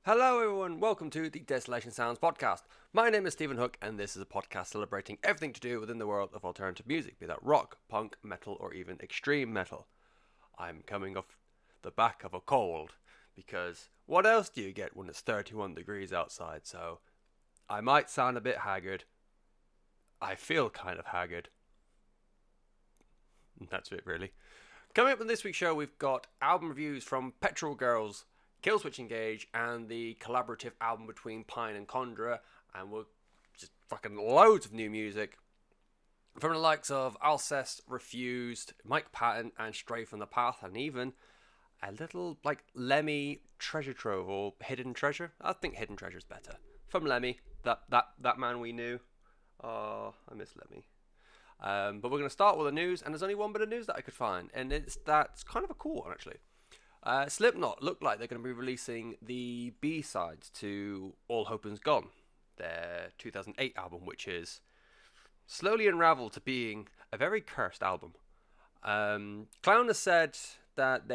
Hello, everyone. Welcome to the Desolation Sounds podcast. My name is Stephen Hook, and this is a podcast celebrating everything to do within the world of alternative music, be that rock, punk, metal, or even extreme metal. I'm coming off the back of a cold, because what else do you get when it's 31 degrees outside? So I might sound a bit haggard. I feel kind of haggard. That's it, really. Coming up on this week's show, we've got album reviews from Petrol Girls, Killswitch Engage, and the collaborative album between Pijn and Conjurer, and we're just fucking loads of new music from the likes of Alcest, Refused, Mike Patton, and Stray from the Path, and even a little like Lemmy treasure trove or hidden treasure. I think hidden treasure is better. From Lemmy, that man we knew. Oh, I miss Lemmy. But we're going to start with the news, and there's only one bit of news that I could find, and that's kind of a cool one, actually. Slipknot look like they're going to be releasing the B-sides to All Hope Is Gone, their 2008 album, which is slowly unraveled to being a very cursed album. Clown has said that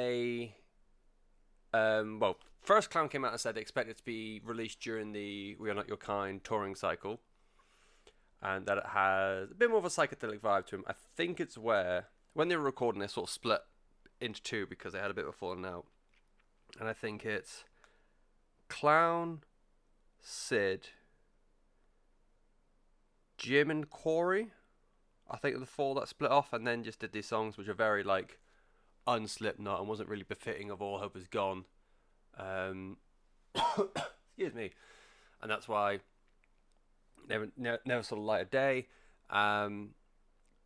first Clown came out and said they expect it to be released during the We Are Not Your Kind touring cycle, and that it has a bit more of a psychedelic vibe to him. I think it's where, when they were recording, they sort of split into two because they had a bit of a falling out. And I think it's Clown, Sid, Jim, and Corey. I think the four that split off and then just did these songs which are very like unslipknot and wasn't really befitting of All Hope Is Gone. Excuse me. And that's why never saw the light of day.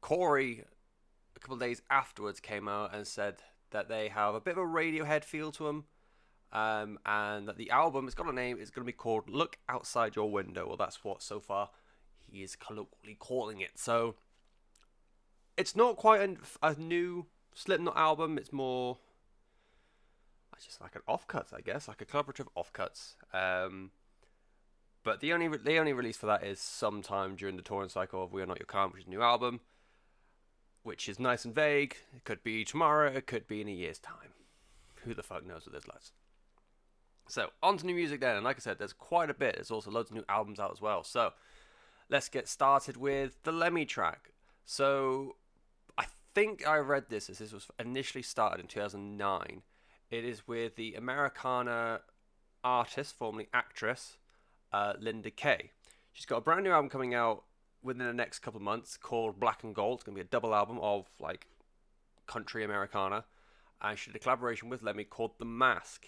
Corey, a couple of days afterwards, came out and said that they have a bit of a Radiohead feel to them, and that the album, it's got a name, it's going to be called Look Outside Your Window. Well, that's what so far he is colloquially calling it. So it's not quite a new Slipknot album. It's more just like an offcut, I guess, like a collaborative offcuts. But the only release for that is sometime during the touring cycle of We Are Not Your Kind, which is a new album, which is nice and vague. It could be tomorrow, it could be in a year's time. Who the fuck knows with this, lads? So, on to new music then, and like I said, there's quite a bit. There's also loads of new albums out as well. So, let's get started with the Lemmy track. So, I think I read this as this was initially started in 2009. It is with the Americana artist, formerly actress, Linda Kay. She's got a brand new album coming out within the next couple of months called Black and Gold. It's going to be a double album of like country Americana, and she did a collaboration with Lemmy called The Mask.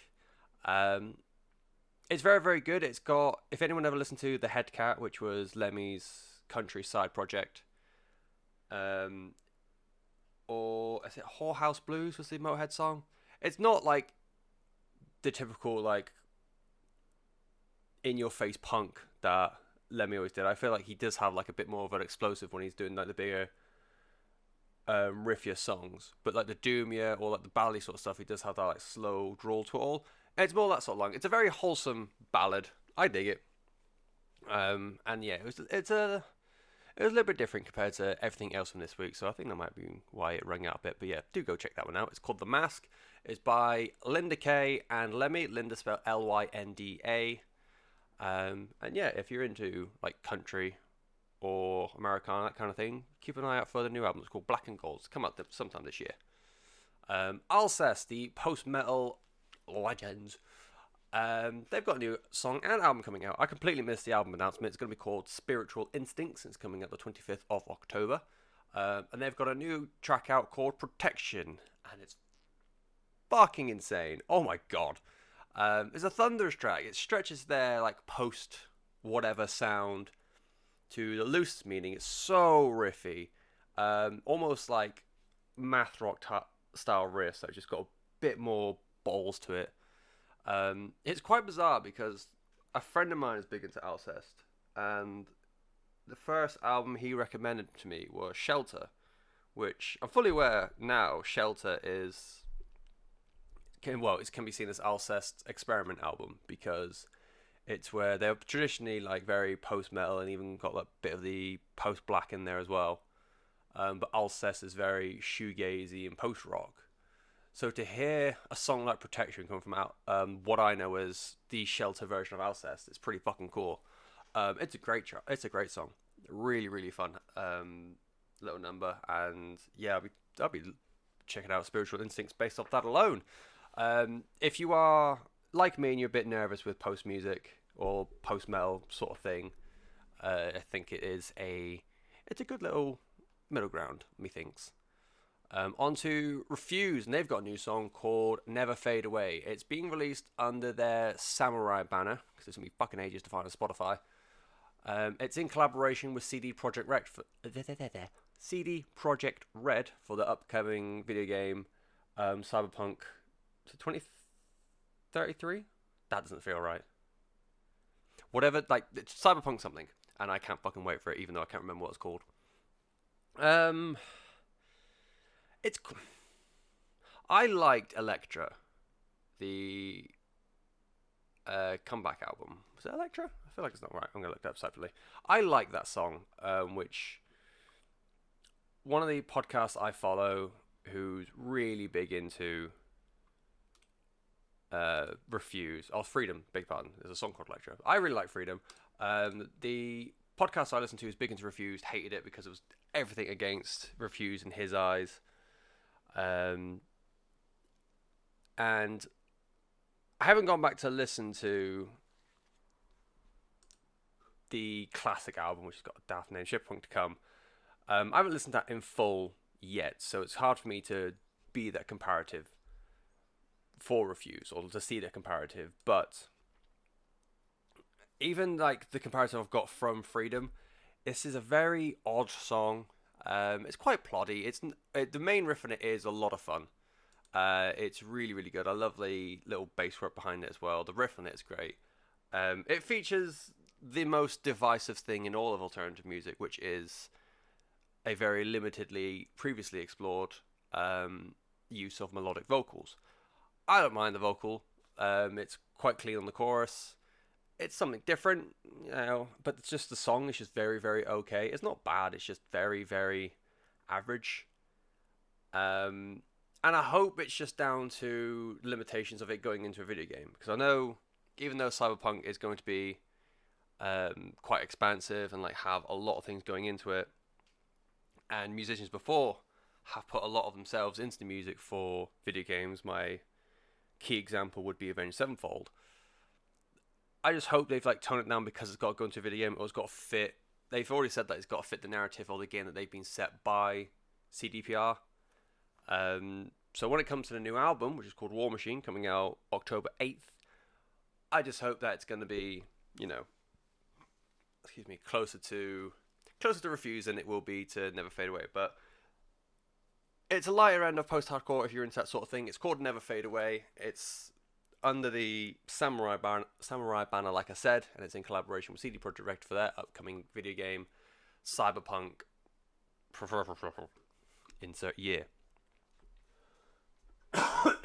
It's very, very good. It's got, if anyone ever listened to The Head Cat, which was Lemmy's country side project, or is it Whorehouse Blues was the Motorhead song? It's not like the typical like in your face punk that Lemmy always did. I feel like he does have like a bit more of an explosive when he's doing like the bigger riffier songs, but like the doomier or like the ballady sort of stuff, he does have that like slow drawl to it all. And it's more that sort of long. It's a very wholesome ballad. I dig it. And yeah, it's a little bit different compared to everything else from this week, so I think that might be why it rang out a bit. But yeah, do go check that one out. It's called The Mask. It's by Linda Kay and Lemmy. Linda spelled Lynda. And yeah, if you're into like country or Americana, that kind of thing, keep an eye out for the new album. It's called Black and Gold. It's come out sometime this year. Alcest, the post-metal legends, they've got a new song and album coming out. I completely missed the album announcement. It's going to be called Spiritual Instincts. It's coming out the 25th of October. And they've got a new track out called Protection, and it's fucking insane. Oh my god. It's a thunderous track. It stretches their like post whatever sound to the loose meaning. It's so riffy, almost like math rock style riffs that just got a bit more balls to it. It's quite bizarre because a friend of mine is big into Alcest, and the first album he recommended to me was Shelter, which I'm fully aware now Shelter can be seen as Alcest's experiment album, because it's where they're traditionally like very post-metal and even got a bit of the post-black in there as well. But Alcest is very shoegazy and post-rock. So to hear a song like Protection come from out what I know as the Shelter version of Alcest, it's pretty fucking cool. It's a it's a great song, really really fun little number, and yeah, I'll be checking out Spiritual Instincts based off that alone. If you are like me and you're a bit nervous with post music or post metal sort of thing, I think it's a good little middle ground, methinks. On to Refuse, and they've got a new song called Never Fade Away. It's being released under their Samurai banner, because it's going to be fucking ages to find on Spotify. It's in collaboration with CD Project Red for the upcoming video game Cyberpunk 2033? That doesn't feel right. Whatever, like, it's Cyberpunk something, and I can't fucking wait for it, even though I can't remember what it's called. It's. I liked Electra, the comeback album. Was it Electra? I feel like it's not right. I'm gonna look it up separately. I like that song, which one of the podcasts I follow, who's really big into Refuse. Oh, Freedom. Big pardon. There's a song called Electra. I really like Freedom. The podcast I listened to is big into Refused. Hated it because it was everything against Refuse in his eyes. And I haven't gone back to listen to the classic album, which has got a daft name, Shipwreck to Come. I haven't listened to that in full yet, so it's hard for me to be that comparative for Refuse, or to see that comparative. But even like the comparative I've got from Freedom, this is a very odd song. It's quite ploddy. The main riff in it is a lot of fun. It's really, really good. I love the little bass work behind it as well. The riff on it is great. It features the most divisive thing in all of alternative music, which is a very limitedly previously explored use of melodic vocals. I don't mind the vocal. It's quite clean on the chorus. It's something different, but it's just the song is just very, very okay. It's not bad. It's just very, very average. And I hope it's just down to limitations of it going into a video game. Because I know, even though Cyberpunk is going to be quite expansive and like have a lot of things going into it, and musicians before have put a lot of themselves into the music for video games. My key example would be Avenged Sevenfold. I just hope they've like toned it down because it's got to go into a video game, or it's got to fit. They've already said that it's got to fit the narrative of the game that they've been set by CDPR. So when it comes to the new album, which is called War Machine, coming out October 8th, I just hope that it's going to be, closer to Refuse than it will be to Never Fade Away. But it's a lighter end of post-hardcore if you're into that sort of thing. It's called Never Fade Away. It's under the Samurai banner, like I said, and it's in collaboration with CD Projekt Red for their upcoming video game, Cyberpunk. Insert year. I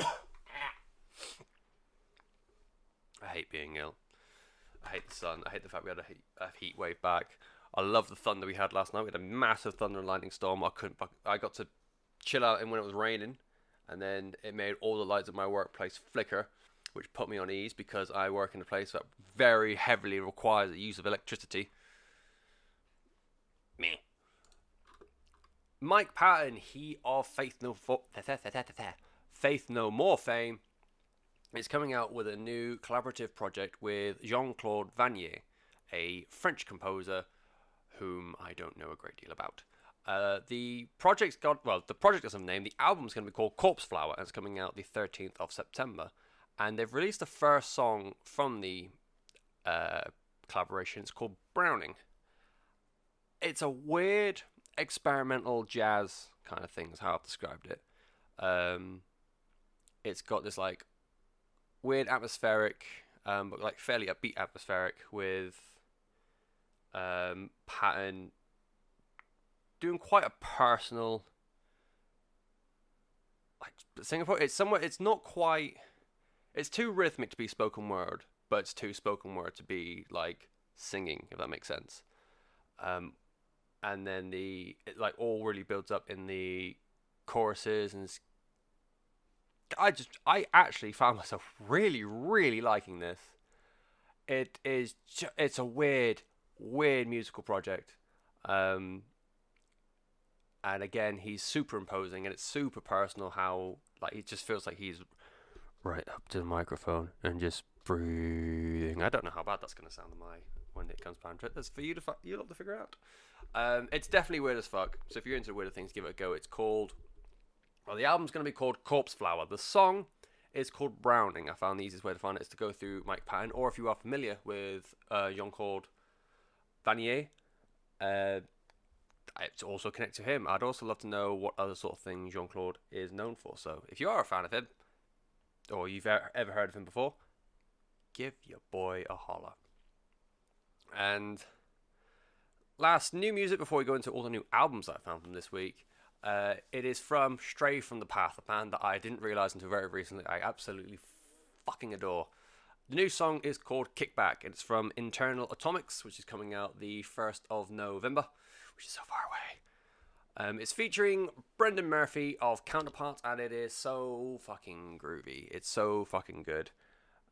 hate being ill. I hate the sun. I hate the fact we had a heat wave back. I love the thunder we had last night. We had a massive thunder and lightning storm. I got to chill out in when it was raining, and then it made all the lights of my workplace flicker, which put me on ease because I work in a place that very heavily requires the use of electricity. Me. Mike Patton, he of Faith No More fame, is coming out with a new collaborative project with Jean-Claude Vanier, a French composer whom I don't know a great deal about. The project doesn't have a name. The album's going to be called Corpse Flower, and it's coming out the 13th of September. And they've released the first song from the collaboration. It's called Browning. It's a weird experimental jazz kind of thing is how I've described it. It's got this like weird atmospheric, but like fairly upbeat atmospheric with Patton doing quite a personal like Singapore. It's not quite. It's too rhythmic to be spoken word, but it's too spoken word to be like singing, if that makes sense. And then it like all really builds up in the choruses, and I actually found myself really, really liking this. It's a weird, weird musical project. Um, and again, he's superimposing, and it's super personal. How like it just feels like he's right up to the microphone and just breathing. I don't know how bad that's gonna sound when it comes down to it. That's for you to you lot to figure out. It's definitely weird as fuck. So if you're into weirder things, give it a go. It's called. Well, the album's gonna be called Corpse Flower. The song is called Browning. I found the easiest way to find it is to go through Mike Patton, or if you are familiar with Jean-Claude Vanier, to also connect to him. I'd also love to know what other sort of things Jean-Claude is known for. So if you are a fan of him, or you've ever heard of him before, give your boy a holler. And last, new music before we go into all the new albums that I found from this week. It is from Stray from the Path, a band that I didn't realise until very recently I absolutely fucking adore. The new song is called Kickback, and it's from Internal Atomics, which is coming out the 1st of November, which is so far away. It's featuring Brendan Murphy of Counterpart, and it is so fucking groovy. It's so fucking good.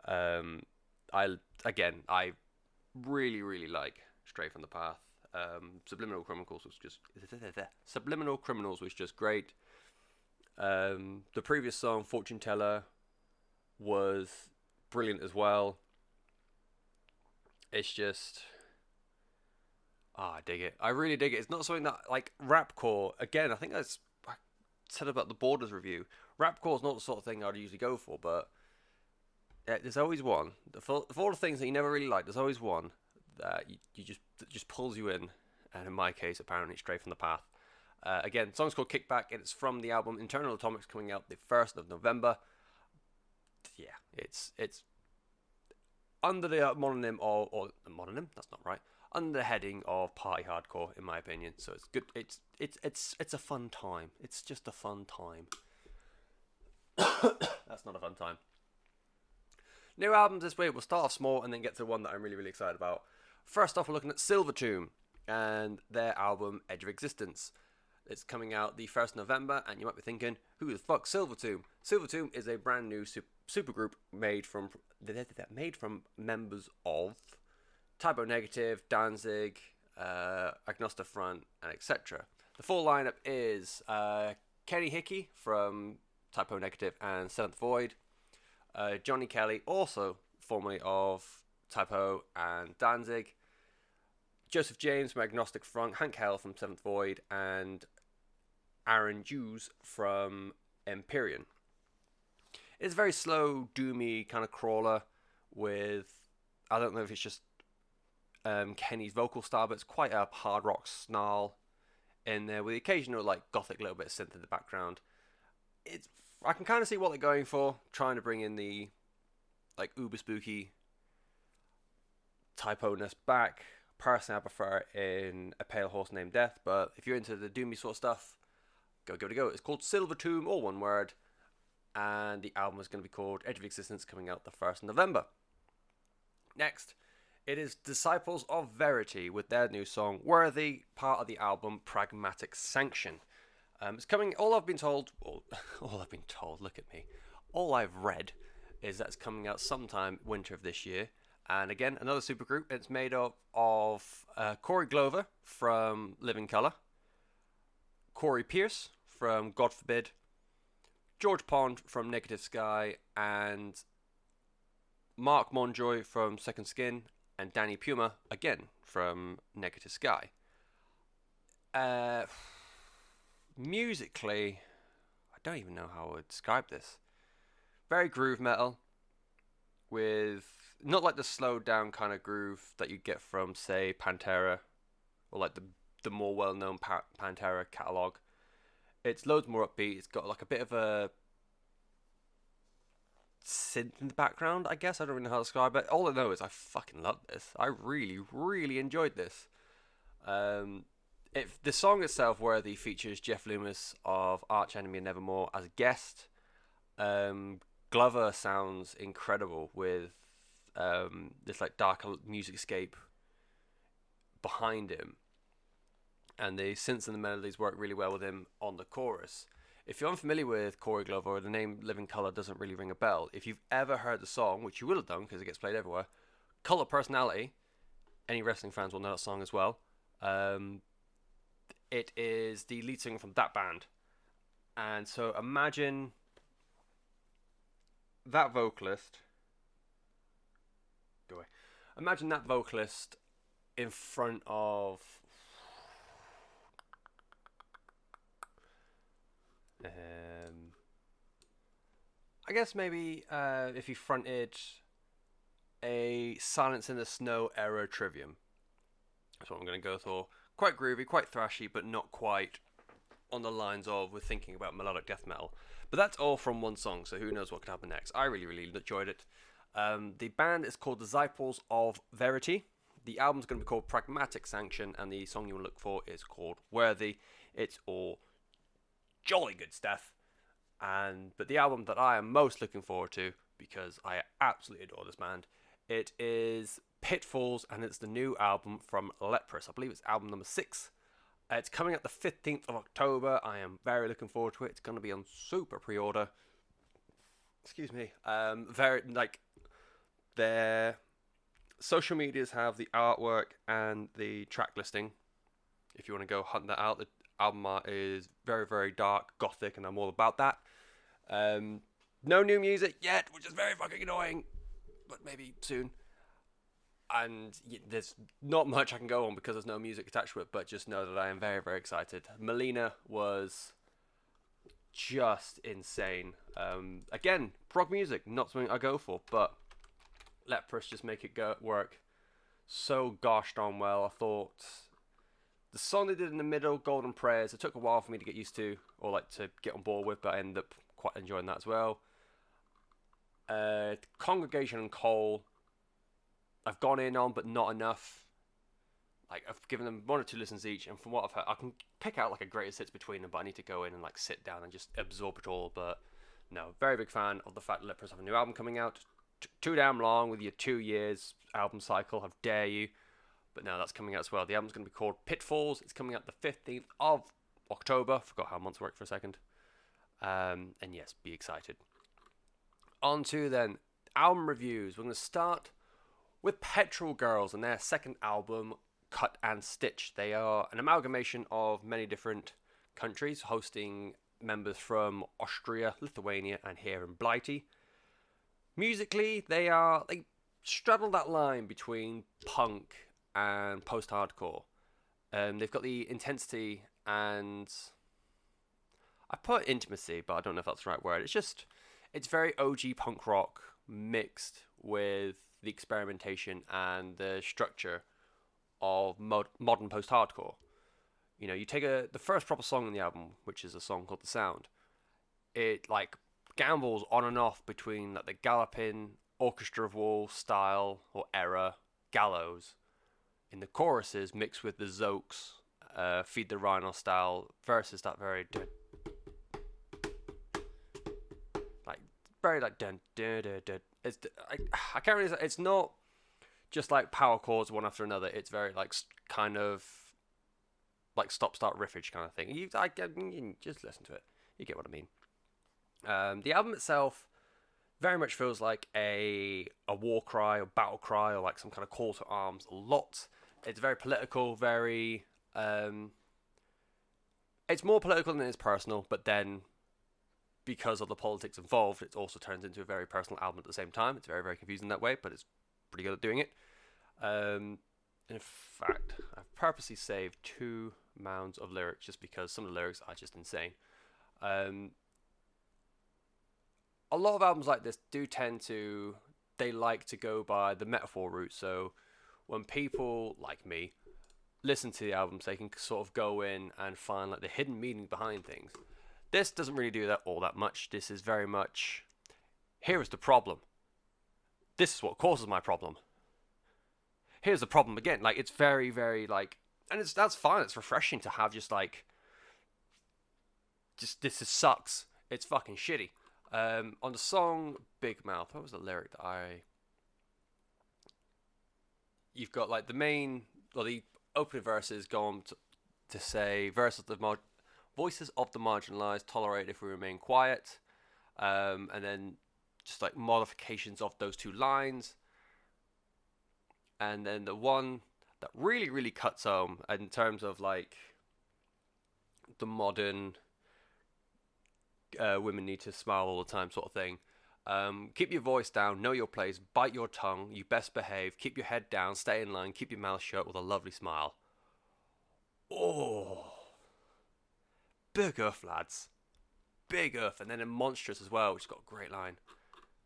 I really, really like Stray from the Path. Subliminal Criminals was just great. The previous song, Fortune Teller, was brilliant as well. It's just, I dig it. I really dig it. It's not something that, like, rapcore, again, I think I said about the Borders review. Rapcore is not the sort of thing I'd usually go for, but there's always one. For all the things that you never really like, there's always one that that just pulls you in. And in my case, apparently, Stray from the Path. Again, the song's called Kickback, and it's from the album Internal Atomics, coming out the 1st of November. Yeah, it's under the mononym or mononym. That's not right. Under the heading of party hardcore, in my opinion. So it's good. It's a fun time. It's just a fun time. That's not a fun time. New albums this week. We'll start off small and then get to one that I'm really, really excited about. First off, we're looking at Silvertomb and their album Edge of Existence. It's coming out the 1st of November, and you might be thinking, who the fuck Silvertomb? Silvertomb is a brand new supergroup made from members of Typo Negative, Danzig, Agnostic Front, and etc. The full lineup is Kenny Hickey from Typo Negative and Seventh Void, Johnny Kelly, also formerly of Typo and Danzig, Joseph James from Agnostic Front, Hank Hell from Seventh Void, and Aaron Hughes from Empyreon. It's a very slow, doomy kind of crawler with, I don't know if it's just Kenny's vocal style, but it's quite a hard rock snarl in there with the occasional like gothic little bit of synth in the background. I can kind of see what they're going for, trying to bring in the like uber spooky typo-ness back. Personally, I prefer it in A Pale Horse Named Death, but if you're into the doomy sort of stuff, go. It's called Silvertomb, all one word, and the album is going to be called Edge of Existence, coming out the 1st of November. Next, it is Disciples of Verity with their new song Worthy, part of the album Pragmatic Sanction. It's coming, all I've been told, look at me, all I've read is that it's coming out sometime winter of this year. And again, another supergroup. It's made up of Corey Glover from Living Colour, Corey Pierce from God Forbid, George Pond from Negative Sky, and Mark Monjoy from Sekond Skyn, and Danny Puma, again, from Negative Sky. Musically, I don't even know how I would describe this. Very groove metal, with not like the slowed down kind of groove that you get from, say, Pantera, or like the more well-known Pantera catalogue. It's loads more upbeat. It's got like a bit of a synth in the background, I guess. I don't really know how to describe it. All I know is I fucking love this. I really, really enjoyed this. The song itself, Worthy, features Jeff Loomis of Arch Enemy and Nevermore as a guest. Glover sounds incredible with this like dark music scape behind him, and the synths and the melodies work really well with him on the chorus. If you're unfamiliar with Corey Glover, or the name Living Color doesn't really ring a bell, if you've ever heard the song, which you will have done because it gets played everywhere, Color Personality, any wrestling fans will know that song as well. It is the lead singer from that band. And so imagine that vocalist. Go away. Imagine that vocalist in front of. I guess maybe if he fronted a Silence in the Snow era Trivium. That's what I'm going to go for. Quite groovy, quite thrashy, but not quite on the lines of we're thinking about melodic death metal. But that's all from one song, so who knows what could happen next. I really, really enjoyed it. The band is called Disciples of Verity. The album's going to be called Pragmatic Sanction, and the song you want to look for is called Worthy. It's all jolly good stuff. But the album that I am most looking forward to, because I absolutely adore this band, it is Pitfalls, and it's the new album from Leprous. I believe it's album number 6. It's coming out the 15th of October. I am very looking forward to it. It's going to be on super pre-order. Excuse me. Their social medias have the artwork and the track listing. If you want to go hunt that out, the album art is very, very dark, gothic, and I'm all about that. No new music yet, which is very fucking annoying, but maybe soon. And there's not much I can go on because there's no music attached to it, but just know that I am very, very excited. Melina was just insane. Again, prog music, not something I go for, but Leprous just make it work so gosh darn well. I thought the song they did in the middle, Golden Prayers, it took a while for me to get used to, or like to get on board with, but I ended up quite enjoying that as well. Congregation and Cole, I've gone in on, but not enough. Like, I've given them 1 or 2 listens each, and from what I've heard, I can pick out like a greatest hits between them, but I need to go in and like sit down and just absorb it all. But no, very big fan of the fact that Leprous have a new album coming out. Too damn long with your 2 years album cycle, how dare you. But no, that's coming out as well. The album's going to be called Pitfalls. It's coming out the 15th of October. Forgot how months work for a second. And yes, be excited. On to then album reviews. We're going to start with Petrol Girls and their second album, Cut and Stitch. They are an amalgamation of many different countries, hosting members from Austria, Lithuania, and here in Blighty. Musically, they straddle that line between punk and post-hardcore. They've got the intensity and I put intimacy, but I don't know if that's the right word. It's very OG punk rock mixed with the experimentation and the structure of modern post-hardcore. You know, you take the first proper song on the album, which is a song called The Sound. It like gambles on and off between like the galloping Orchestra of Wool style or era gallows in the choruses mixed with the Zokes Feed the Rhino style versus that very dun dun dun dun. I can't really say, it's not just like power chords one after another. It's very like kind of like stop start riffage kind of thing. You just listen to it, you get what I mean. The album itself very much feels like a war cry or battle cry or like some kind of call to arms a lot. It's very political, very it's more political than it is personal, but then because of the politics involved, it also turns into a very personal album at the same time. It's very, very confusing that way, but it's pretty good at doing it. In fact, I've purposely saved 2 mounds of lyrics just because some of the lyrics are just insane. A lot of albums like this do tend to, they like to go by the metaphor route. So when people like me listen to the albums, they can sort of go in and find like the hidden meaning behind things. This doesn't really do that all that much. This is very much, here is the problem. This is what causes my problem. Here's the problem again. Like, it's very, very like, and that's fine. It's refreshing to have just like, this sucks. It's fucking shitty. On the song Big Mouth, what was the lyric that you've got like the main, or the opening verses go on to say, versus the voices of the marginalized tolerate if we remain quiet, and then just like modifications of those two lines. And then the one that really, really cuts home in terms of like the modern women need to smile all the time sort of thing. Keep your voice down, know your place, bite your tongue, you best behave, keep your head down, stay in line, keep your mouth shut with a lovely smile. Oh, big earth, lads. Big earth. And then in Monstrous as well, which has got a great line.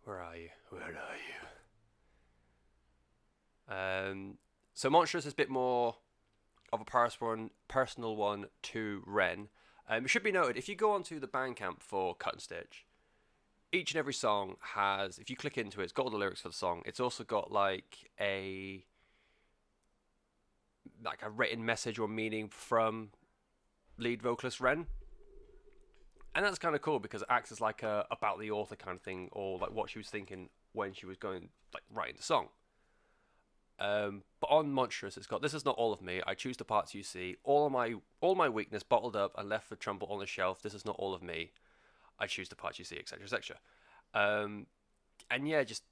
Where are you? Where are you? So Monstrous is a bit more of a personal one to Ren. It should be noted, if you go onto the Bandcamp for Cut and Stitch, each and every song has, if you click into it, it's got all the lyrics for the song. It's also got like a written message or meaning from lead vocalist Ren. And that's kind of cool because it acts as like a about the author kind of thing, or like what she was thinking when she was going like writing the song. But on Monstrous, it's got, "This is not all of me. I choose the parts you see. All my weakness bottled up and left for trample on the shelf. This is not all of me. I choose the parts you see," etc., etc. And yeah, just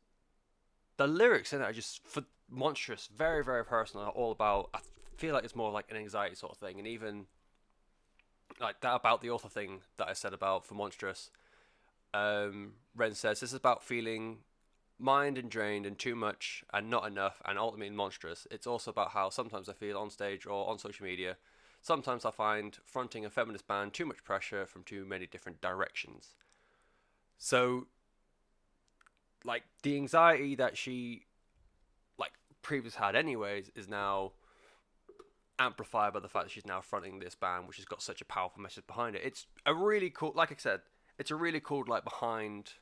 the lyrics in it are just, for Monstrous, very, very personal. All about, I feel like it's more like an anxiety sort of thing, and even like that about the author thing that I said about for Monstrous. Ren says, "This is about feeling mind and drained and too much and not enough, and ultimately Monstrous. It's also about how sometimes I feel on stage or on social media. Sometimes I find fronting a feminist band too much pressure from too many different directions." So, like, the anxiety that she, like, previously had anyways is now amplified by the fact that she's now fronting this band, which has got such a powerful message behind it. It's a really cool, like I said, it's a really cool, like, behind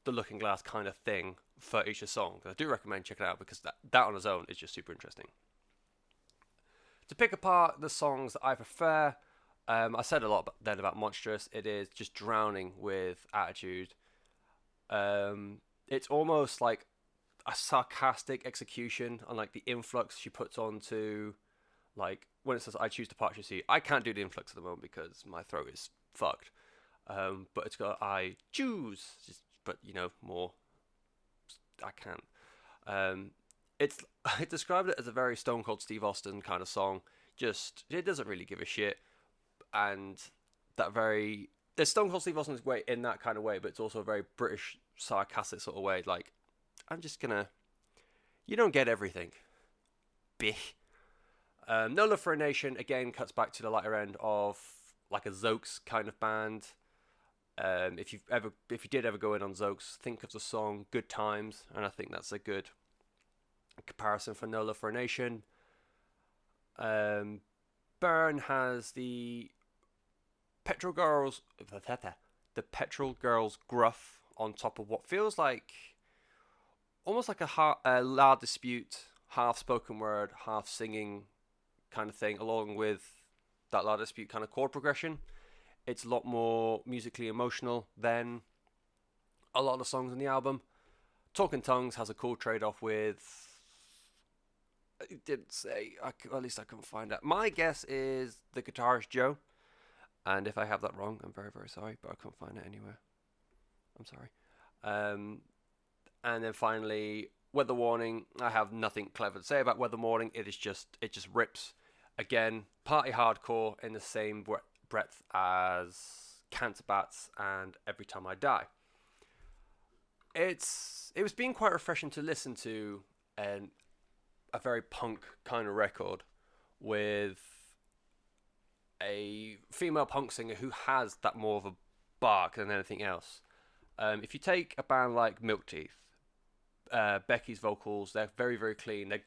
the looking glass kind of thing for each song. I do recommend checking it out because that on its own is just super interesting. To pick apart the songs that I prefer, I said a lot then about Monstrous. It is just drowning with attitude. It's almost like a sarcastic execution on like the influx she puts onto, like when it says "I choose the parts you see." I can't do the influx at the moment because my throat is fucked. But it's got "I choose," but you know, more. I can't. I described it as a very Stone Cold Steve Austin kind of song. Just, it doesn't really give a shit, and there's Stone Cold Steve Austin's way in that kind of way, but it's also a very British sarcastic sort of way. Like, I'm just gonna, you don't get everything, bitch. No Love for a Nation again cuts back to the lighter end of like a Zoaks kind of band. If you did ever go in on Zoaks, think of the song "Good Times," and I think that's a good comparison for No Love for a Nation. Burn has the Petrol Girls, the Petrol Girls gruff on top of what feels like almost like a La Dispute, half spoken word, half singing kind of thing, along with that La Dispute kind of chord progression. It's a lot more musically emotional than a lot of the songs on the album. Talking Tongues has a cool trade-off with, it didn't say, at least I couldn't find it. My guess is the guitarist Joe, and if I have that wrong, I'm very, very sorry, but I couldn't find it anywhere. I'm sorry. And then finally, Weather Warning. I have nothing clever to say about Weather Warning. It just rips. Again, party hardcore in the same breadth as Cancer Bats and Every Time I Die. It was being quite refreshing to listen to a very punk kind of record with a female punk singer who has that more of a bark than anything else. If you take a band like Milk Teeth, Becky's vocals, they're very, very clean. They're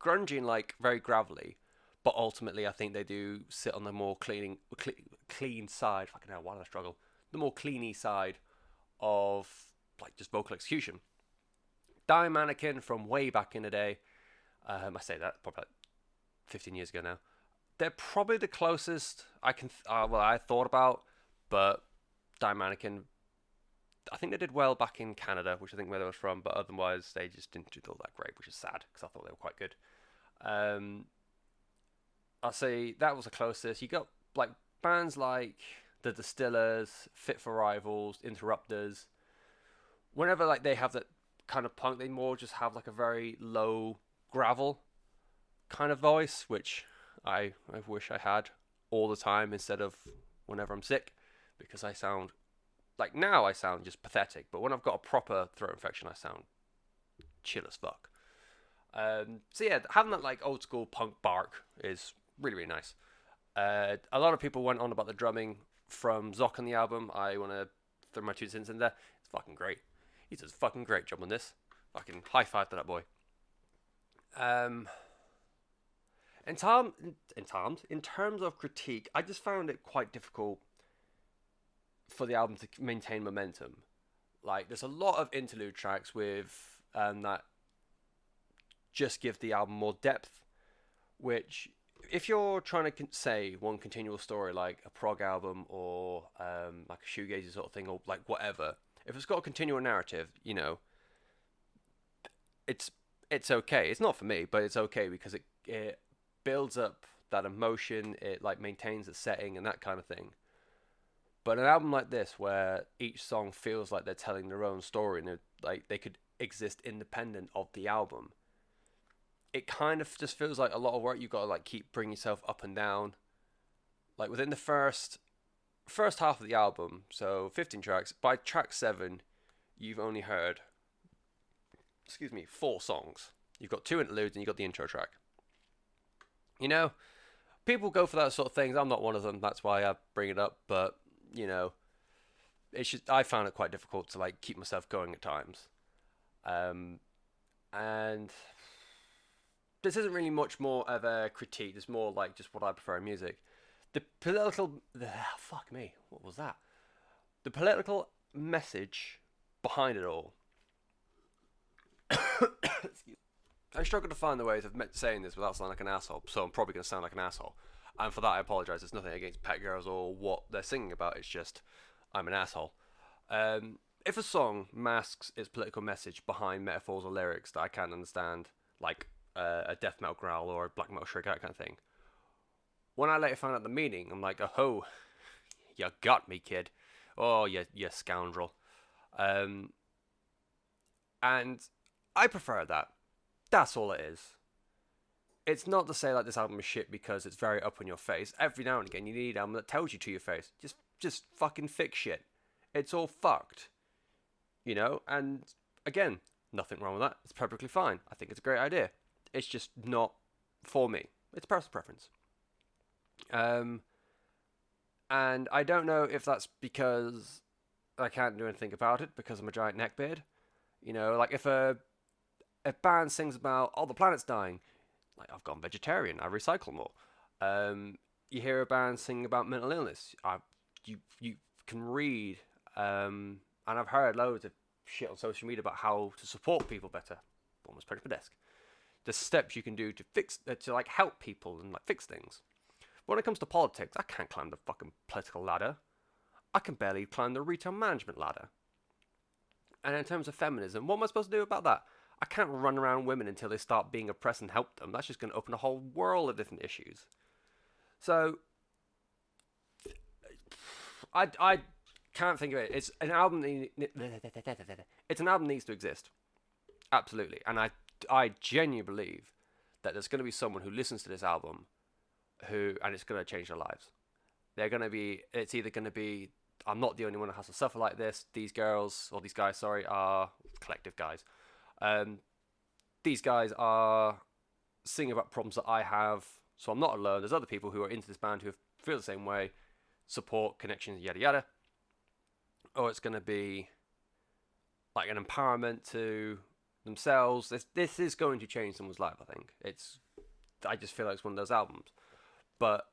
grungy and like very gravelly, but ultimately I think they do sit on the more clean side. Fucking hell, why did I struggle? The more cleany side of like just vocal execution. Die Mannequin from way back in the day. I say that probably like 15 years ago now. They're probably the closest I thought about, but Die Mannequin, I think they did well back in Canada, which I think where they were from, but otherwise they just didn't do all that great, which is sad because I thought they were quite good. I'll say that was the closest. You got like bands like the Distillers, Fit for Rivals, Interrupters, whenever like they have that kind of punk, they more just have like a very low gravel kind of voice, which I wish I had all the time instead of whenever I'm sick, because I sound like, now I sound just pathetic, but when I've got a proper throat infection, I sound chill as fuck. So yeah, having that like old school punk bark is really, really nice. A lot of people went on about the drumming from Zoc on the album. I want to throw my 2 cents in there. It's fucking great. He does a fucking great job on this. Fucking high five to that boy. In terms of critique, I just found it quite difficult for the album to maintain momentum. Like, there's a lot of interlude tracks with that just give the album more depth, which, if you're trying to say one continual story like a prog album or like a shoegazy sort of thing, or like whatever, if it's got a continual narrative, you know, it's okay. It's not for me, but it's okay because it builds up that emotion. It like maintains the setting and that kind of thing. But an album like this, where each song feels like they're telling their own story and like they could exist independent of the album, it kind of just feels like a lot of work. You've got to like keep bringing yourself up and down. Like within the first half of the album, so 15 tracks, by track 7, you've only heard, 4 songs. You've got 2 interludes and you've got the intro track. You know, people go for that sort of things. I'm not one of them. That's why I bring it up. But, you know, I found it quite difficult to like keep myself going at times. And this isn't really much more of a critique. It's more like just what I prefer in music. The political... fuck me. What was that? The political message behind it all. I struggle to find the ways of saying this without sounding like an asshole, so I'm probably going to sound like an asshole. And for that, I apologise. It's nothing against Pet Girls or what they're singing about. It's just, I'm an asshole. If a song masks its political message behind metaphors or lyrics that I can't understand, like a death metal growl or a black metal shriek, that kind of thing, when I later find out the meaning, I'm like, oh, you got me, kid. Oh, you scoundrel. And I prefer that. That's all it is. It's not to say like this album is shit because it's very up in your face. Every now and again you need an album that tells you to your face. Just fucking fix shit. It's all fucked. You know? And again, nothing wrong with that. It's perfectly fine. I think it's a great idea. It's just not for me. It's personal preference. And I don't know if that's because I can't do anything about it because I'm a giant neckbeard. You know, like if a band sings about, oh, the planet's dying, like, I've gone vegetarian, I recycle more. You hear a band sing about mental illness, you can read, and I've heard loads of shit on social media about how to support people better. Almost pretty for desk. The steps you can do to fix, to like help people and like fix things. But when it comes to politics, I can't climb the fucking political ladder. I can barely climb the retail management ladder. And in terms of feminism, what am I supposed to do about that? I can't run around women until they start being oppressed and help them. That's just going to open a whole world of different issues. So, I can't think of it. It's an album. It's an album that needs to exist. Absolutely. And I genuinely believe that there's going to be someone who listens to this album and it's going to change their lives. It's either going to be, I'm not the only one that has to suffer like this. These guys, are collective guys. These guys are singing about problems that I have, so I'm not alone. There's other people who are into this band who feel the same way, support, connections, yada yada. Or it's going to be like an empowerment to themselves. This is going to change someone's life, I think. I just feel like it's one of those albums. But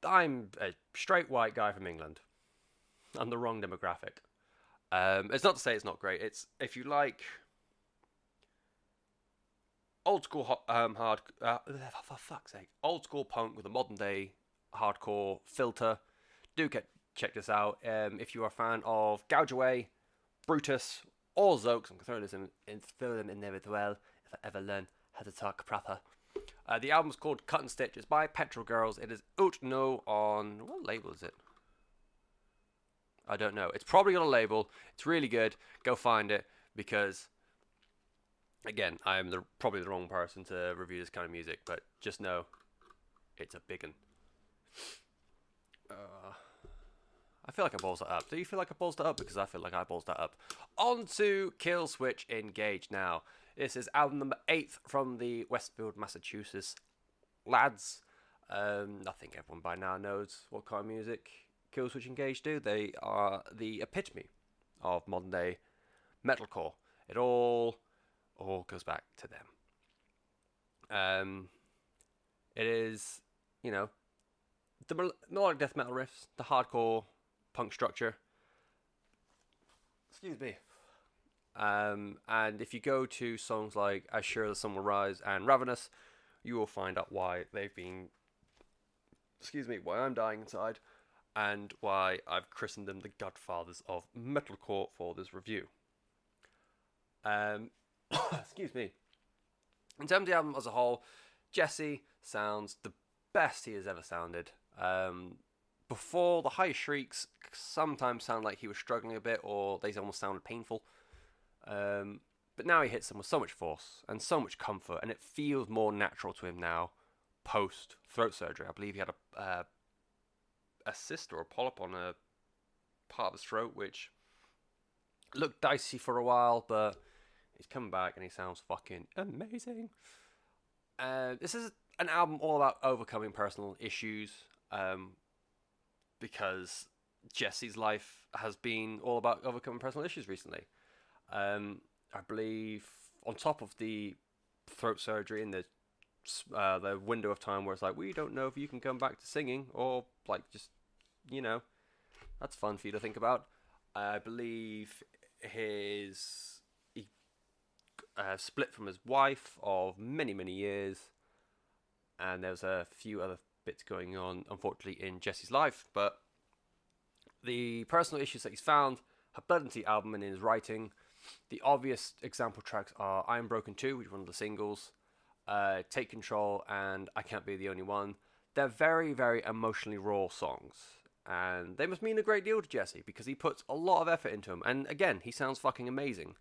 I'm a straight white guy from England. I'm the wrong demographic. It's not to say it's not great. It's, if you like old school for fuck's sake, old school punk with a modern day hardcore filter, do check this out. If you are a fan of Gouge Away, Brutus, or Zoaks, I'm gonna throw them in there as well if I ever learn how to talk proper. The album's called Cut and Stitch. It's by Petrol Girls. It is out now on... What label is it? I don't know. It's probably got a label. It's really good. Go find it, because, again, I am probably the wrong person to review this kind of music, but just know it's a big one. I feel like I balls that up. Do you feel like I balls that up? Because I feel like I balls that up. On to Killswitch Engage now. This is album number 8 from the Westfield, Massachusetts lads. I think everyone by now knows what kind of music Killswitch Engage do. They are the epitome of modern day metalcore. It all goes back to them. It is, you know, the melodic death metal riffs, the hardcore punk structure. Excuse me. And if you go to songs like As Sure the Sun Will Rise and Ravenous, you will find out why they've been, why I'm dying inside, and why I've christened them the godfathers of metalcore for this review. Excuse me. In terms of the album as a whole, Jesse sounds the best he has ever sounded. Before, the high shrieks sometimes sound like he was struggling a bit, or they almost sounded painful. But now he hits them with so much force and so much comfort, and it feels more natural to him now, post throat surgery. I believe he had a cyst or a polyp on a part of his throat, which looked dicey for a while, but he's coming back and he sounds fucking amazing. This is an album all about overcoming personal issues, because Jesse's life has been all about overcoming personal issues recently. I believe on top of the throat surgery and the window of time where it's like, we don't know if you can come back to singing, or like, just, you know, that's fun for you to think about. I believe he split from his wife of many years, and there's a few other bits going on, unfortunately, in Jesse's life. But the personal issues that he's found have bled into the album and in his writing. The obvious example tracks are I Am Broken Too, which is one of the singles, Take Control, and I Can't Be the Only One. They're very emotionally raw songs, and they must mean a great deal to Jesse, because he puts a lot of effort into them. And again, he sounds fucking amazing.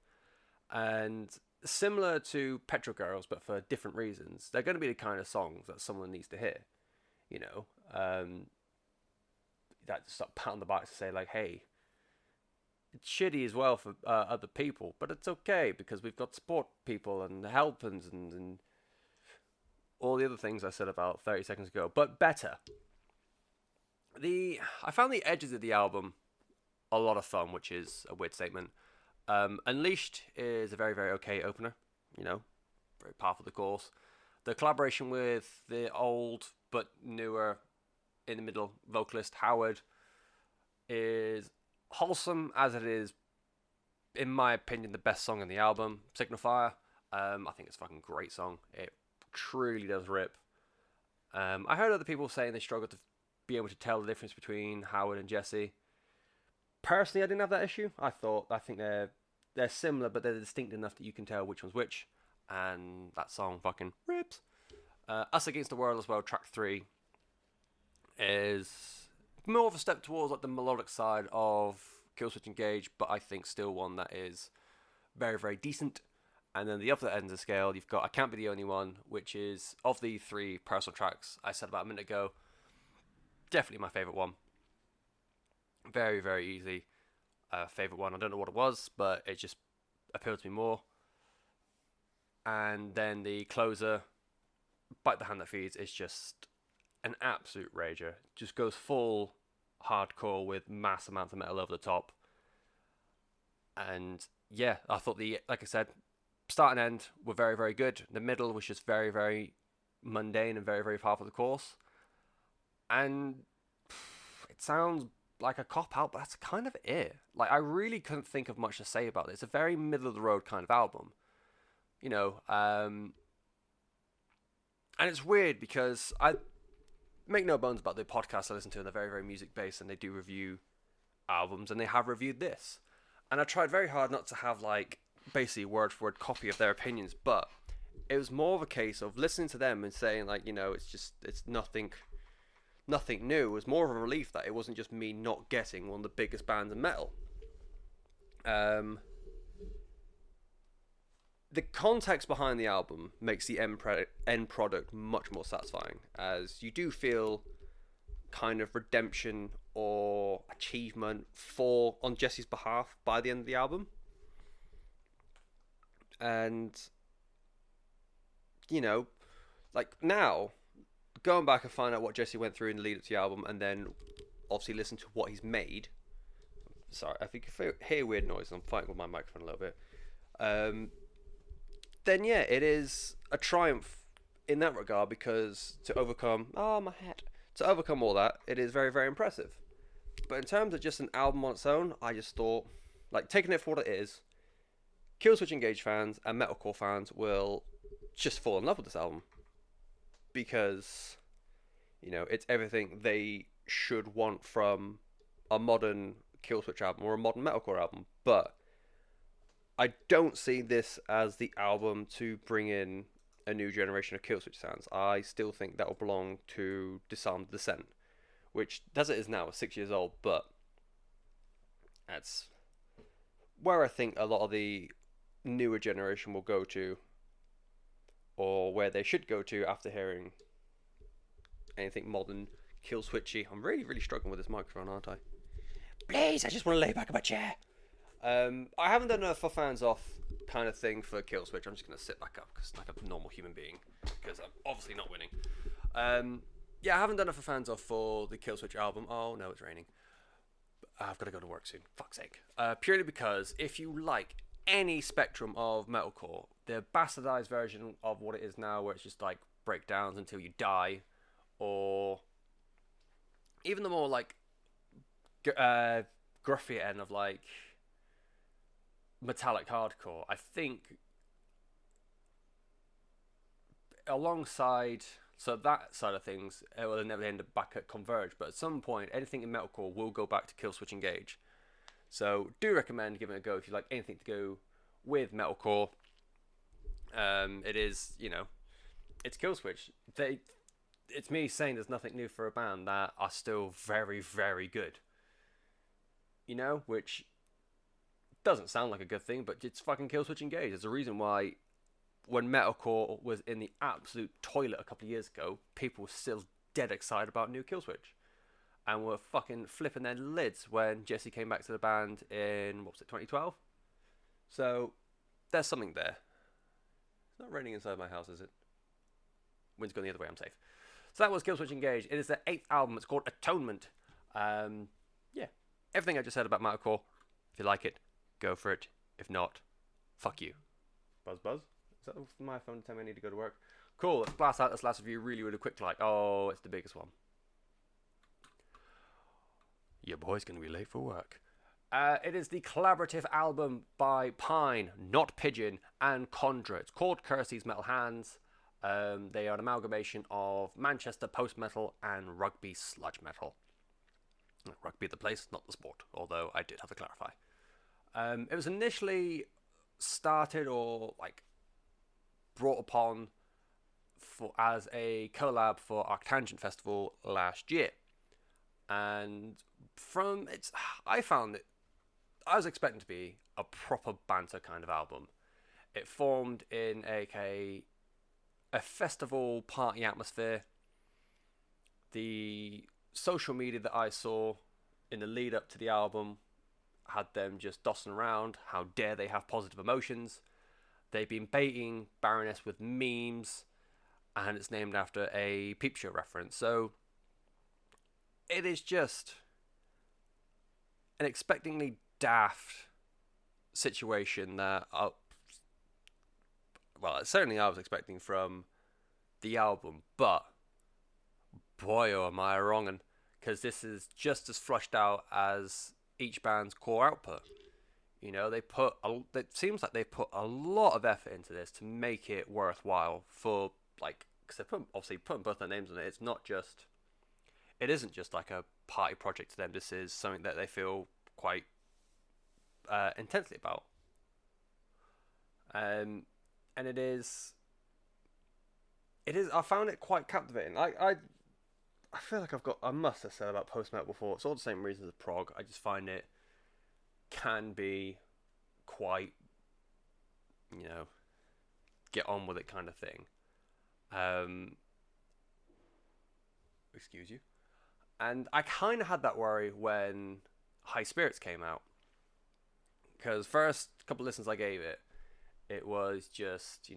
And similar to Petrol Girls, but for different reasons, they're going to be the kind of songs that someone needs to hear. You know, that just start pat on the back to say, like, hey, it's shitty as well for other people, but it's okay because we've got support people and helpers and all the other things I said about 30 seconds ago, but better. I found the edges of the album a lot of fun, which is a weird statement. Unleashed is a very okay opener, you know, very powerful, of course. The collaboration with the old but newer in the middle vocalist Howard is wholesome, as it is, in my opinion, the best song on the album, Signifier. I think it's a fucking great song. It truly does rip. I heard other people saying they struggled to be able to tell the difference between Howard and Jesse. Personally, I didn't have that issue. I think they're similar, but they're distinct enough that you can tell which one's which, and that song fucking rips. Us Against the World as well, track 3, is more of a step towards like the melodic side of Killswitch Engage, but I think still one that is very decent. And then the other end of the scale, you've got I Can't Be the Only One, which is, of the 3 personal tracks I said about a minute ago, definitely my favourite one. Very easy favourite one. I don't know what it was, but it just appealed to me more. And then the closer, Bite the Hand That Feeds, is just an absolute rager. Just goes full hardcore with mass amounts of metal over the top. And yeah, I thought like I said, start and end were very good. The middle was just very mundane and very par for the course. And it sounds like a cop-out, but that's kind of it. Like, I really couldn't think of much to say about it. It's a very middle-of-the-road kind of album. You know, and it's weird because I make no bones about the podcast I listen to, and they're very music-based, and they do review albums, and they have reviewed this. And I tried very hard not to have, like, basically word-for-word copy of their opinions, but it was more of a case of listening to them and saying like, you know, it's nothing new. It was more of a relief that it wasn't just me not getting one of the biggest bands in metal. The context behind the album makes the end product much more satisfying, as you do feel kind of redemption or achievement on Jesse's behalf by the end of the album. And, you know, like now, going back and find out what Jesse went through in the lead up to the album, and then obviously listen to what he's made. Sorry, I think if you hear weird noise, I'm fighting with my microphone a little bit. Then yeah, it is a triumph in that regard, because to overcome to overcome all that, it is very, very impressive. But in terms of just an album on its own, I just thought, like, taking it for what it is, Killswitch Engage fans and metalcore fans will just fall in love with this album, because, you know, it's everything they should want from a modern Killswitch album or a modern metalcore album. But I don't see this as the album to bring in a new generation of Killswitch fans. I still think that will belong to Disarmed Descent, which, as it is now, is 6 years old, but that's where I think a lot of the newer generation will go to, or where they should go to after hearing anything modern Killswitchy. I'm really, really struggling with this microphone, aren't I? Please, I just want to lay back in my chair. I haven't done a for fans off kind of thing for Killswitch. I'm just going to sit back up because like a normal human being, because I'm obviously not winning. Yeah, I haven't done a for fans off for the Killswitch album. Oh no, it's raining. I've got to go to work soon. Fuck's sake. Purely because if you like any spectrum of metalcore, the bastardized version of what it is now, where it's just like breakdowns until you die, or even the more like gruffier end of like metallic hardcore, I think alongside, so that side of things, it will never end up back at Converge, but at some point anything in metalcore will go back to Killswitch Engage. So do recommend giving it a go if you like anything to go with metalcore. It is, you know, it's Killswitch. It's me saying there's nothing new for a band that are still very, very good. You know, which doesn't sound like a good thing, but it's fucking Killswitch Engage. There's a reason why when metalcore was in the absolute toilet a couple of years ago, people were still dead excited about new Killswitch, and were fucking flipping their lids when Jesse came back to the band in, what was it, 2012? So there's something there. It's not raining inside my house, is it? Wind's going the other way, I'm safe. So that was Killswitch Engage. It is their 8th album. It's called Atonement. Yeah, everything I just said about metalcore. If you like it, go for it. If not, fuck you. Buzz buzz? Is that my phone telling me I need to go to work? Cool, let's blast out this last review really, really quick. Like, oh, it's the biggest one. Your boy's going to be late for work. It is the collaborative album by Pijn, Not Pigeon, and Conjurer. It's called Curse These Metal Hands. They are an amalgamation of Manchester post-metal and rugby sludge metal. Rugby the place, not the sport, although I did have to clarify. It was initially started or like brought upon as a collab for Arctangent Festival last year. And from its, I found it, I was expecting to be a proper banter kind of album. It formed in a festival party atmosphere. The social media that I saw in the lead up to the album had them just dossing around. How dare they have positive emotions? They've been baiting Baroness with memes, and it's named after a Peep show reference. So it is just an expectingly daft situation that, well, certainly I was expecting from the album, but boy, oh, am I wrong, because this is just as flushed out as each band's core output. You know, it seems like they put a lot of effort into this to make it worthwhile for, like, because they obviously putting both their names on it. It isn't just like a party project to them. This is something that they feel quite intensely about. And it is it is. I found it quite captivating. I feel like I must have said about post metal before. It's all the same reasons as prog. I just find it can be quite, get on with it kind of thing. Excuse you. And I kind of had that worry when High Spirits came out, because first couple listens I gave it, it was just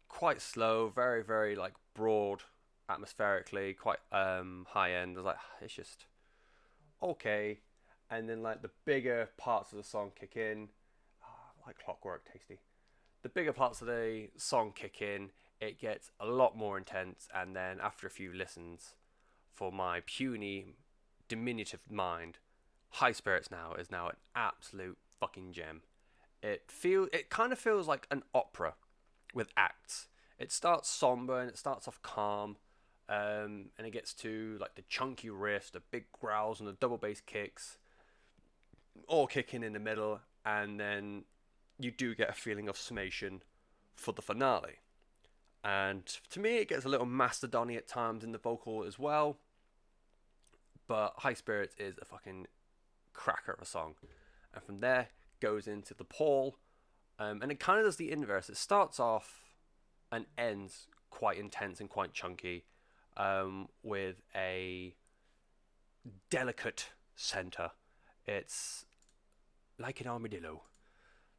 quite slow, very very like broad, atmospherically, quite high end. I was like, it's just okay. And then like the bigger parts of the song kick in, like clockwork, tasty. The bigger parts of the song kick in, it gets a lot more intense, and then after a few listens, for my puny, diminutive mind, High Spirits now is now an absolute fucking gem. It kind of feels like an opera with acts. It starts somber and it starts off calm, and it gets to like the chunky riffs, the big growls, and the double bass kicks, all kicking in the middle, and then you do get a feeling of summation for the finale. And to me, it gets a little mastodon-y at times in the vocal as well. But High Spirits is a fucking cracker of a song. And from there, goes into the Paul. And it kind of does the inverse. It starts off and ends quite intense and quite chunky, with a delicate center. It's like an armadillo.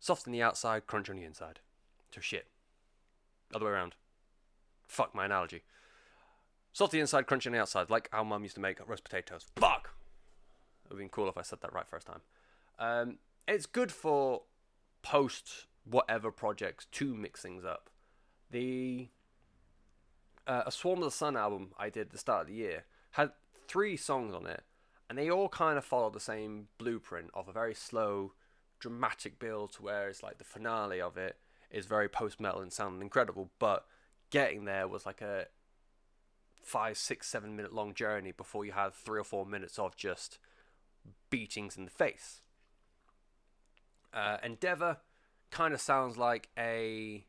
Soft on the outside, crunch on the inside. So shit. Other way around. Fuck my analogy. Soft on the inside, crunch on the outside. Like how mum used to make roast potatoes. Fuck! It would have been cool if I said that right first time. It's good for post whatever projects to mix things up. The A Swarm of the Sun album I did at the start of the year had 3 songs on it, and they all kind of follow the same blueprint of a very slow, dramatic build to where it's like the finale of it is very post-metal and sounding incredible, but getting there was like a 5, 6, 7 minute long journey before you had 3 or 4 minutes of just beatings in the face. Endeavour kind of sounds like a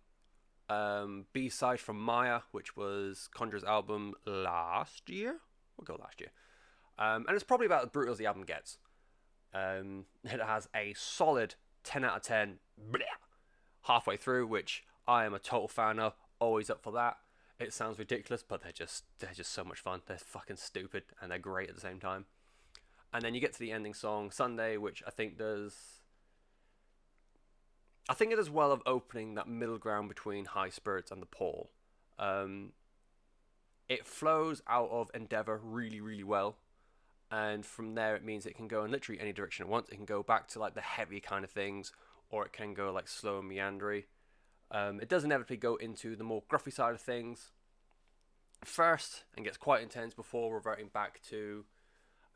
B-side from Maya, which was Conjurer's album last year. We'll go last year. And it's probably about as brutal as the album gets. It has a solid 10 out of 10 halfway through, which I am a total fan of. Always up for that. It sounds ridiculous, but they're just so much fun. They're fucking stupid, and they're great at the same time. And then you get to the ending song, Sunday, which I think it does well of opening that middle ground between High Spirits and the Paul. It flows out of Endeavour really, really well. And from there, it means it can go in literally any direction it wants. It can go back to like the heavy kind of things, or it can go like slow and meandering. It does inevitably go into the more gruffy side of things first, and gets quite intense before reverting back to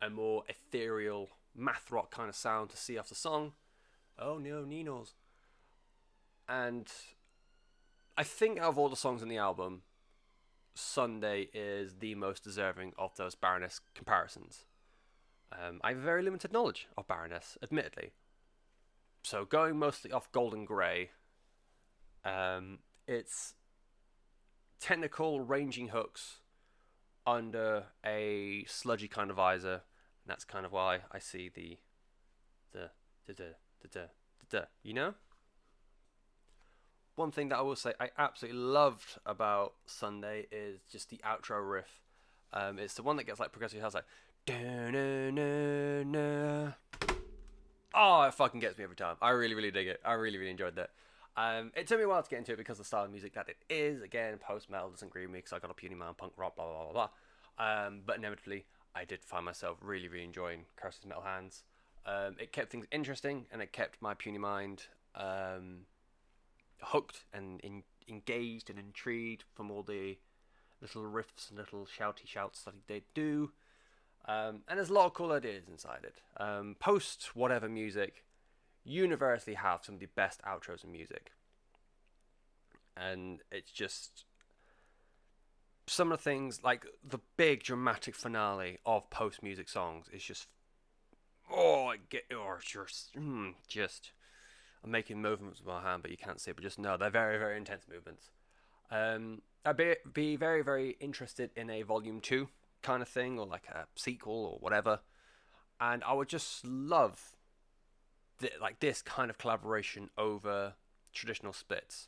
a more ethereal math rock kind of sound to see off the song. Oh no, Ninos. And I think out of all the songs in the album, Sunday is the most deserving of those Baroness comparisons. I have very limited knowledge of Baroness, admittedly. So going mostly off Golden Grey, it's technical ranging hooks under a sludgy kind of visor, and that's kind of why I see the you know? One thing that I will say I absolutely loved about Sunday is just the outro riff. It's the one that gets like progressive house, like da-na-na-na. Oh, it fucking gets me every time. I really, really dig it. I really, really enjoyed that. It took me a while to get into it because of the style of music that it is. Again, post-metal doesn't agree with me because I got a puny man, punk rock, blah, blah, blah, blah. But inevitably, I did find myself really, really enjoying Curse's Metal Hands. It kept things interesting, and it kept my puny mind hooked and engaged and intrigued from all the little riffs and little shouty shouts that they do. And there's a lot of cool ideas inside it. Post whatever music universally have some of the best outros in music, and it's just some of the things like the big dramatic finale of post music songs is just I'm making movements with my hand but you can't see it, but just know they're very, very intense movements. I'd be very, very interested in a volume 2 kind of thing, or like a sequel or whatever. And I would just love like this kind of collaboration over traditional splits.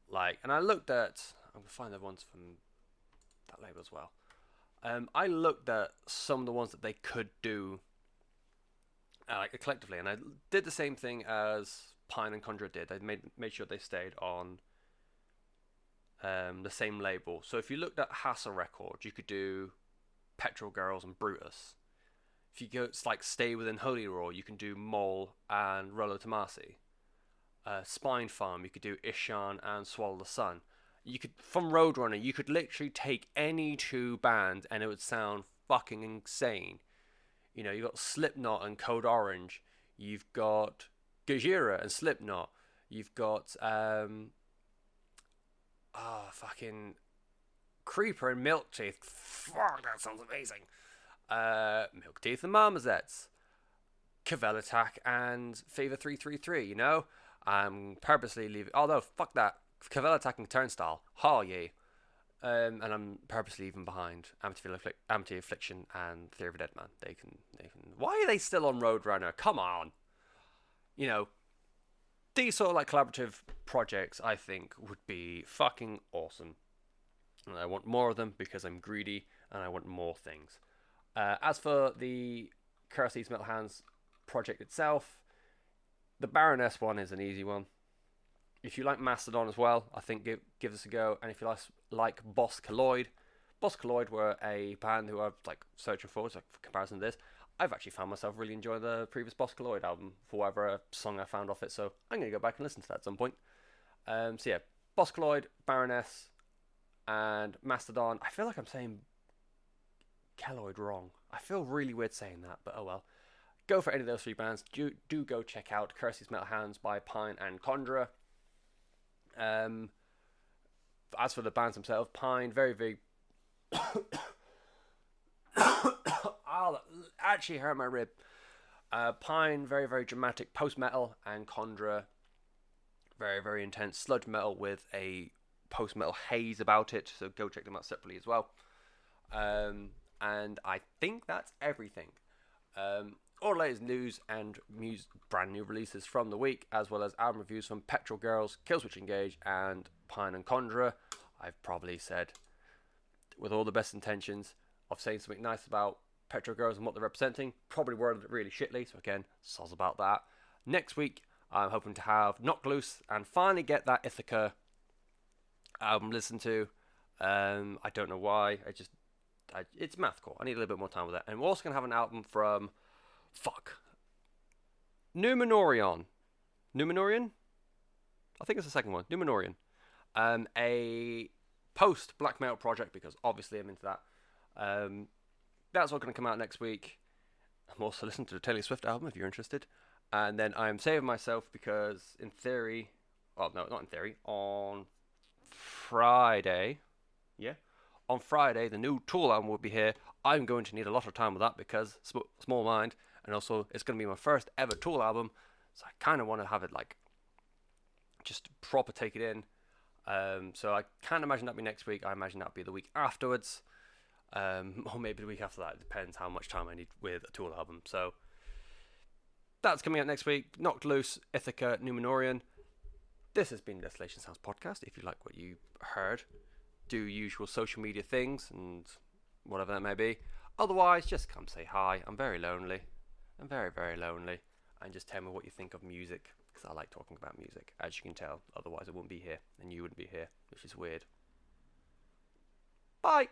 Like, and I looked at, I'm gonna find the ones from that label as well. I looked at some of the ones that they could do, like collectively, and I did the same thing as Pine and Conjurer did. I made sure they stayed on the same label. So if you looked at Hassel Records, you could do Petrol Girls and Brutus. If you go like stay within Holy Roar, you can do Mole and Rollo Tomasi. Spine Farm, you could do Ishan and Swallow the Sun. You could, from Roadrunner, you could literally take any two bands and it would sound fucking insane. You know, you've got Slipknot and Code Orange. You've got Gojira and Slipknot. You've got fucking Creeper and Milk Teeth. Fuck, that sounds amazing. Milk Teeth and Marmozets. Cavell Attack and Fever 333, you know? I'm purposely leaving. Oh no, fuck that. Cavell Attack and Turnstile. Oh yeah. And I'm purposely leaving behind Amity Affliction and Theory of a Dead Man. They can. Why are they still on Roadrunner? Come on. You know, these sort of like collaborative projects, I think, would be fucking awesome. And I want more of them because I'm greedy and I want more things. As for the Curse These Metal Hands project itself, the Baroness one is an easy one. If you like Mastodon as well, I think give this a go. And if you like Boss Colloid were a band who I've like searching for, so for comparison to this, I've actually found myself really enjoying the previous Boss Colloid album for whatever song I found off it. So I'm going to go back and listen to that at some point. So yeah, Boss Colloid, Baroness, and Mastodon. I feel like I'm saying Kelloid wrong. I feel really weird saying that, but oh well. Go for any of those three bands. Do go check out Curse These Metal Hands by Pine and Conjurer. As for the bands themselves, Pine, very, very... Oh, actually hurt my rib. Pine, very, very dramatic post-metal, and Conjurer, very, very intense sludge metal with a post-metal haze about it, so go check them out separately as well. And I think that's everything. All the latest news and brand new releases from the week, as well as album reviews from Petrol Girls, Killswitch Engage, and Pine and Conjurer. I've probably said, with all the best intentions of saying something nice about Petrol Girls and what they're representing, probably worded it really shittily, so again, soz about that. Next week, I'm hoping to have Knocked Loose and finally get that Ithaca album listened to. I don't know why, it's mathcore. I need a little bit more time with it. And we're also going to have an album from Numenorion. I think it's the second one. Numenorion. A post black metal project, because obviously I'm into that. That's all going to come out next week. I'm also listening to the Taylor Swift album if you're interested. And then I'm saving myself because in theory, well, no, not in theory, on Friday, on Friday, the new Tool album will be here. I'm going to need a lot of time with that because small mind, and also it's going to be my first ever Tool album, so I kind of want to have it like just proper take it in. So I can't imagine that'll be next week. I imagine that'll be the week afterwards, or maybe the week after that. It depends how much time I need with a Tool album. So that's coming out next week. Knocked Loose, Ithaca, Numenorion. This has been Desolation Sounds Podcast. If you like what you heard, do usual social media things and whatever that may be. Otherwise, just come say hi. I'm very lonely. I'm very, very lonely. And just tell me what you think of music, because I like talking about music, as you can tell. Otherwise, I wouldn't be here, and you wouldn't be here, which is weird. Bye!